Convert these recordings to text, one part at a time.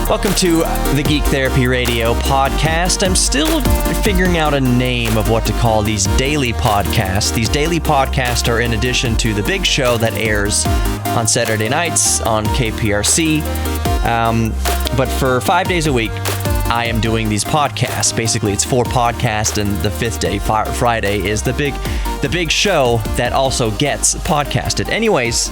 Welcome to the Geek Therapy Radio podcast. I'm still figuring out a name of what to call these daily podcasts. These daily podcasts are in addition to the big show that airs on Saturday nights on KPRC. But for 5 days a week, I am doing these podcasts. Basically, it's 4 podcasts, and the 5th day, Friday, is the big show that also gets podcasted. Anyways,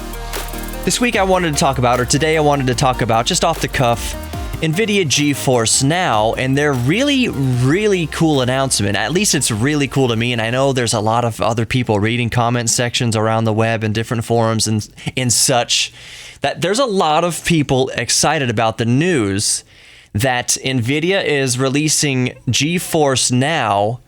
this week I wanted to talk about, or today I wanted to talk about, just off the cuff, Nvidia GeForce Now, and their really cool announcement. At least it's really cool to me, and I know there's a lot of other people reading comment sections around the web and different forums and such, that there's a lot of people excited about the news that Nvidia is releasing GeForce Now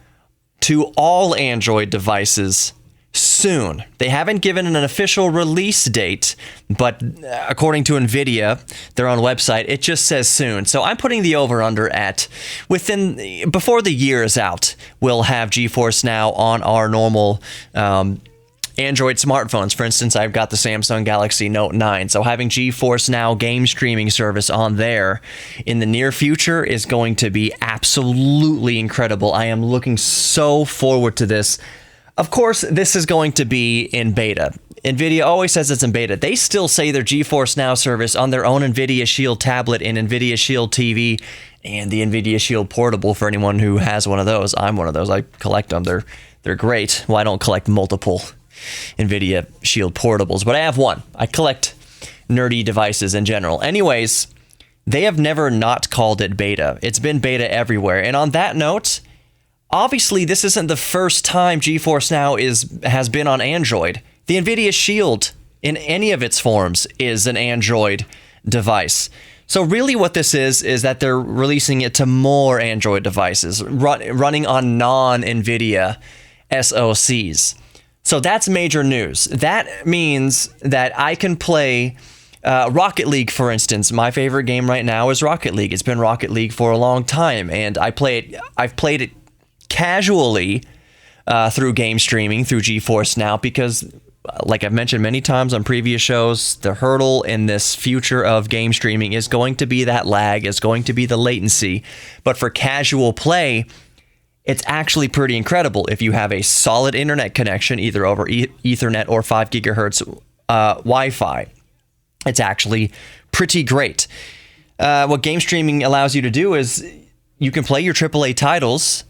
to all Android devices soon. They haven't given an official release date, but according to Nvidia, their own website, it just says soon. So I'm putting the over-under at before the year is out, we'll have GeForce Now on our normal Android smartphones. For instance, I've got the Samsung Galaxy Note 9, so having GeForce Now game streaming service on there in the near future is going to be absolutely incredible. I am looking so forward to this. Of course, this is going to be in beta. Nvidia always says it's in beta. They still say their GeForce Now service on their own Nvidia Shield tablet and Nvidia Shield TV and the Nvidia Shield Portable for anyone who has one of those. I'm one of those. I collect them. They're great. Well, I don't collect multiple Nvidia Shield Portables, but I have one. I collect nerdy devices in general. Anyways, they have never not called it beta. It's been beta everywhere. And on that note, obviously, this isn't the first time GeForce Now has been on Android. The Nvidia Shield, in any of its forms, is an Android device. So really what this is that they're releasing it to more Android devices, running on non-Nvidia SoCs. So that's major news. That means that I can play Rocket League, for instance. My favorite game right now is Rocket League. It's been Rocket League for a long time, and I've played it casually through game streaming through GeForce Now because, like I've mentioned many times on previous shows, the hurdle in this future of game streaming is going to be that lag, is going to be the latency. But for casual play, it's actually pretty incredible if you have a solid internet connection, either over Ethernet or 5 gigahertz Wi-Fi. It's actually pretty great. What game streaming allows you to do is you can play your AAA titles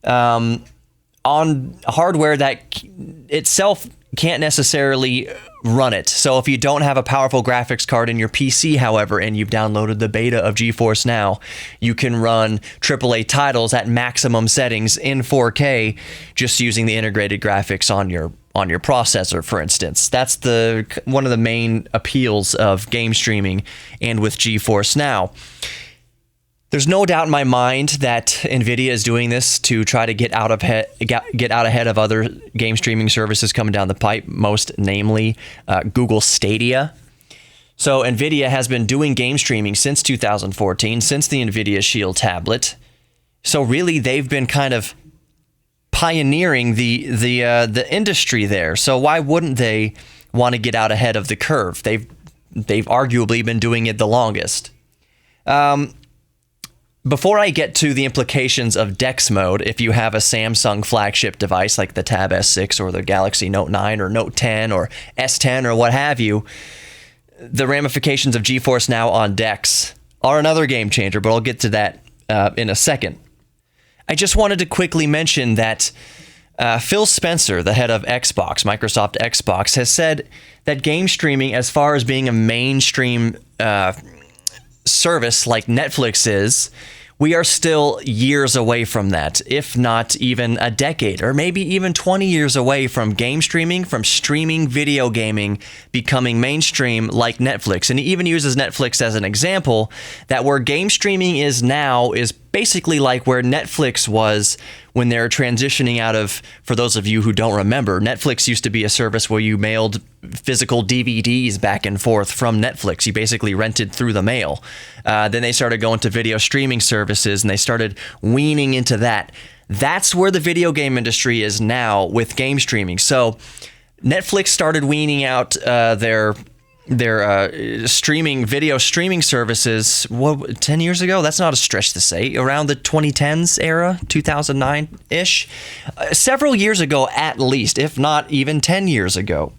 on hardware that itself can't necessarily run it. So if you don't have a powerful graphics card in your PC, however, and you've downloaded the beta of GeForce Now, you can run AAA titles at maximum settings in 4K just using the integrated graphics on your processor, for instance. That's one of the main appeals of game streaming and with GeForce Now. There's no doubt in my mind that Nvidia is doing this to try to get out ahead of other game streaming services coming down the pipe, most namely Google Stadia. So Nvidia has been doing game streaming since 2014, since the Nvidia Shield tablet. So really, they've been kind of pioneering the industry there. So why wouldn't they want to get out ahead of the curve? They've arguably been doing it the longest. Before I get to the implications of DeX mode, if you have a Samsung flagship device like the Tab S6 or the Galaxy Note 9 or Note 10 or S10 or what have you, the ramifications of GeForce Now on DeX are another game changer, but I'll get to that in a second. I just wanted to quickly mention that Phil Spencer, the head of Microsoft Xbox, has said that game streaming, as far as being a mainstream service like Netflix is, we are still years away from that, if not even a decade, or maybe even 20 years away from game streaming, from streaming video gaming becoming mainstream like Netflix. And he even uses Netflix as an example, that where game streaming is now is basically like where Netflix was when they're transitioning out of, for those of you who don't remember, Netflix used to be a service where you mailed physical DVDs back and forth from Netflix. You basically rented through the mail. Then they started going to video streaming services, and they started weaning into that. That's where the video game industry is now with game streaming. So Netflix started weaning out their streaming video streaming services 10 years ago. That's not a stretch to say. Around the 2010s era, 2009-ish. Several years ago at least, if not even 10 years ago.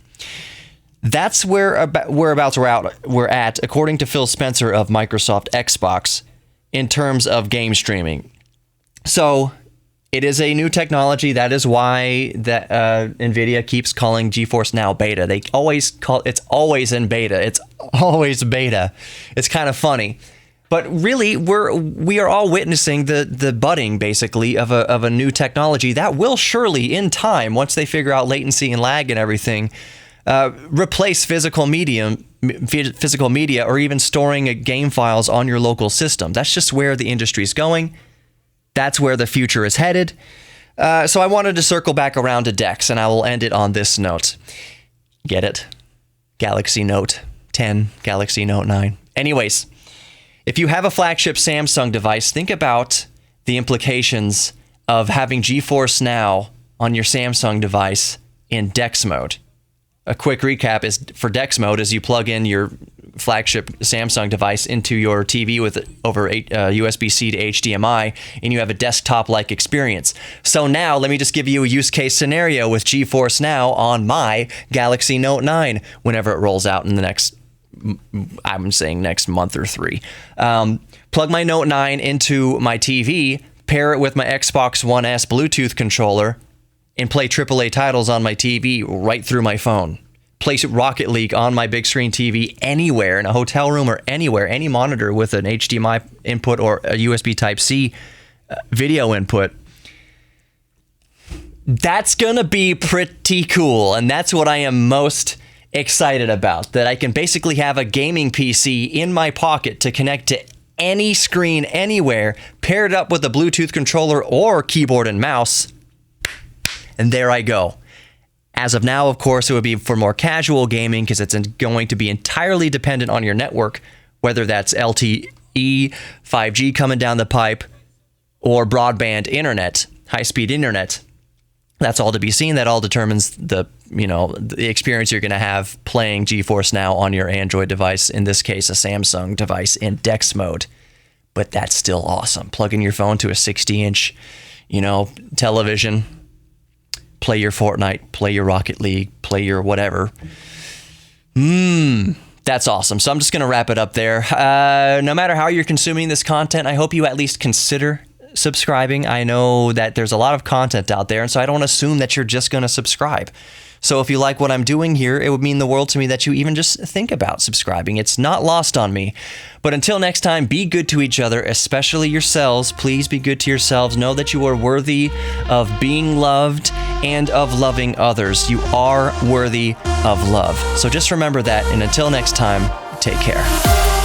That's whereabouts we're at, according to Phil Spencer of Microsoft Xbox, in terms of game streaming. So it is a new technology. That is why Nvidia keeps calling GeForce Now beta. They always it's always in beta. It's always beta. It's kind of funny. But really, we are all witnessing the budding, basically, of a new technology that will surely, in time, once they figure out latency and lag and everything, replace physical media, or even storing game files on your local system. That's just where the industry is going. That's where the future is headed. So I wanted to circle back around to DeX, and I will end it on this note. Get it? Galaxy Note 10, Galaxy Note 9. Anyways, if you have a flagship Samsung device, think about the implications of having GeForce Now on your Samsung device in DeX mode. A quick recap is for DeX mode is you plug in your flagship Samsung device into your TV with over USB-C to HDMI, and you have a desktop-like experience. So now let me just give you a use case scenario with GeForce Now on my Galaxy Note 9 whenever it rolls out in the next, I'm saying next month or 3. Plug my Note 9 into my TV, pair it with my Xbox One S Bluetooth controller, and play AAA titles on my TV right through my phone. Play Rocket League on my big screen TV anywhere, in a hotel room or anywhere, any monitor with an HDMI input or a USB Type-C video input. That's going to be pretty cool, and that's what I am most excited about, that I can basically have a gaming PC in my pocket to connect to any screen anywhere, paired up with a Bluetooth controller or keyboard and mouse, and there I go. As of now, of course, it would be for more casual gaming because it's going to be entirely dependent on your network, whether that's LTE, 5G coming down the pipe, or broadband internet, high-speed internet. That's all to be seen. That all determines the experience you're going to have playing GeForce Now on your Android device, in this case, a Samsung device in DeX mode. But that's still awesome. Plug in your phone to a 60-inch, television. Play your Fortnite, play your Rocket League, play your whatever. That's awesome. So I'm just going to wrap it up there. No matter how you're consuming this content, I hope you at least consider subscribing. I know that there's a lot of content out there, and so I don't assume that you're just going to subscribe. So if you like what I'm doing here, it would mean the world to me that you even just think about subscribing. It's not lost on me. But until next time, be good to each other, especially yourselves. Please be good to yourselves. Know that you are worthy of being loved and of loving others. You are worthy of love. So just remember that, and until next time, take care.